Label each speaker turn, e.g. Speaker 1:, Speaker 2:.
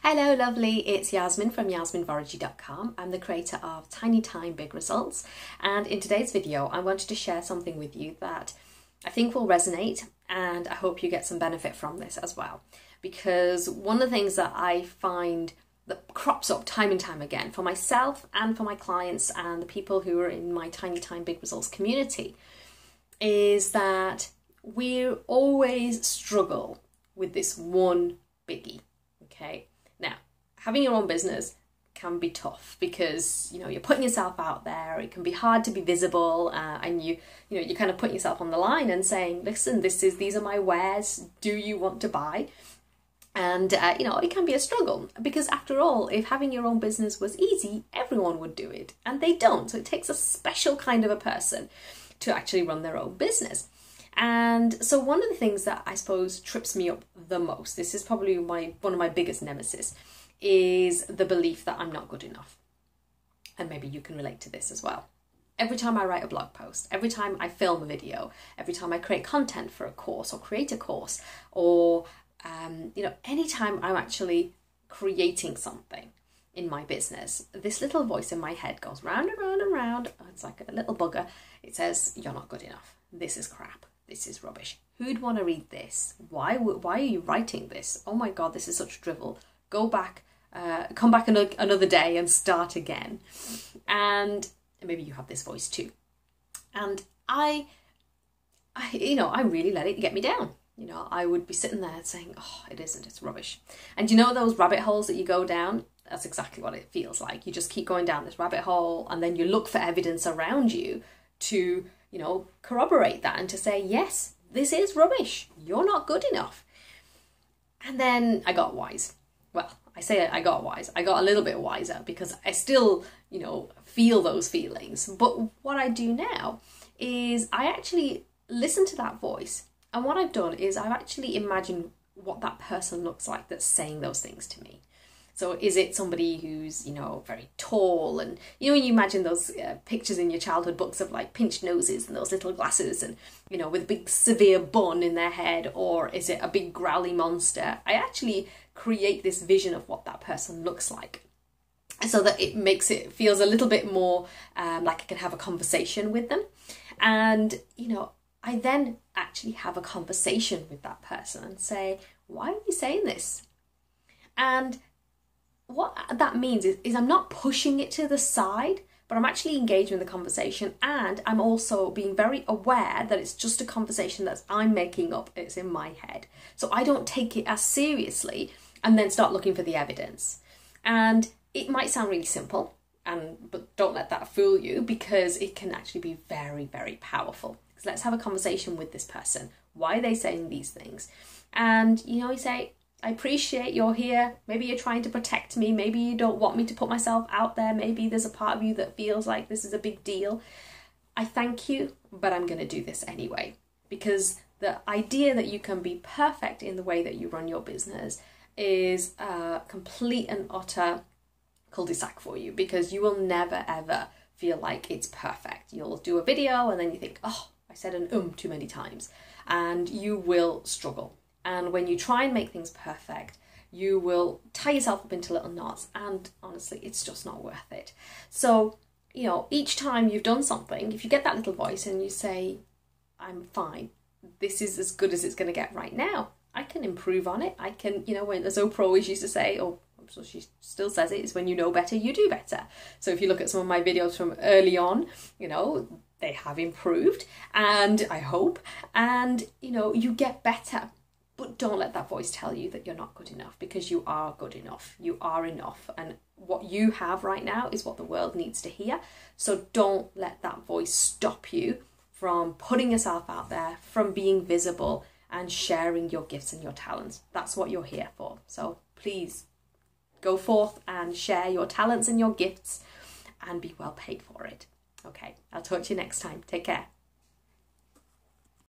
Speaker 1: Hello lovely, it's Yasmin from yasminvorology.com. I'm the creator of Tiny Time Big Results, and in today's video I wanted to share something with you that I think will resonate, and I hope you get some benefit from this as well. Because one of the things that I find that crops up time and time again for myself and for my clients and the people who are in my Tiny Time Big Results community is that we always struggle with this one biggie. Okay, now having your own business can be tough because you're putting yourself out there. It can be hard to be visible, and you kind of put yourself on the line and saying, listen, these are my wares. Do you want to buy? And it can be a struggle because after all, if having your own business was easy, everyone would do it, and they don't. So it takes a special kind of a person to actually run their own business. And so one of the things that I suppose trips me up the most, this is probably one of my biggest nemesis, is the belief that I'm not good enough. And maybe you can relate to this as well. Every time I write a blog post, every time I film a video, every time I create content for a course or create a course, or anytime I'm actually creating something in my business, this little voice in my head goes round and round and round. It's like a little bugger. It says, you're not good enough. This is crap. This is rubbish. Who'd want to read this? Why are you writing this? Oh my God, this is such drivel. Go back, come back another day and start again. And maybe you have this voice too. And I really let it get me down. I would be sitting there saying, oh, it isn't, it's rubbish. And those rabbit holes that you go down? That's exactly what it feels like. You just keep going down this rabbit hole, and then you look for evidence around you to corroborate that and to say, yes, this is rubbish. You're not good enough. And then I got wise. Well, I say I got wise. I got a little bit wiser because I still, feel those feelings. But what I do now is I actually listen to that voice. And what I've done is I've actually imagined what that person looks like that's saying those things to me. So is it somebody who's, very tall, and, you imagine those pictures in your childhood books of like pinched noses and those little glasses and, with a big severe bun in their head, or is it a big growly monster? I actually create this vision of what that person looks like so that it feels a little bit more like I can have a conversation with them. And, I then actually have a conversation with that person and say, why are you saying this? And what that means is I'm not pushing it to the side, but I'm actually engaging in the conversation, and I'm also being very aware that it's just a conversation that I'm making up. It's in my head. So I don't take it as seriously and then start looking for the evidence. And it might sound really simple, but don't let that fool you, because it can actually be very, very powerful. So let's have a conversation with this person. Why are they saying these things? And, you say, I appreciate you're here. Maybe you're trying to protect me. Maybe you don't want me to put myself out there. Maybe there's a part of you that feels like this is a big deal. I thank you, but I'm going to do this anyway. Because the idea that you can be perfect in the way that you run your business is a complete and utter cul-de-sac for you, because you will never ever feel like it's perfect. You'll do a video and then you think, oh, I said an too many times, and you will struggle. And when you try and make things perfect, you will tie yourself up into little knots, and honestly, it's just not worth it. So, each time you've done something, if you get that little voice and you say, I'm fine, this is as good as it's going to get right now, I can improve on it. I can, when, as Oprah always used to say, or so she still says it, is when you know better, you do better. So if you look at some of my videos from early on, they have improved, and I hope, and, you get better. But don't let that voice tell you that you're not good enough, because you are good enough. You are enough. And what you have right now is what the world needs to hear. So don't let that voice stop you from putting yourself out there, from being visible and sharing your gifts and your talents. That's what you're here for. So please go forth and share your talents and your gifts and be well paid for it. Okay, I'll talk to you next time. Take care.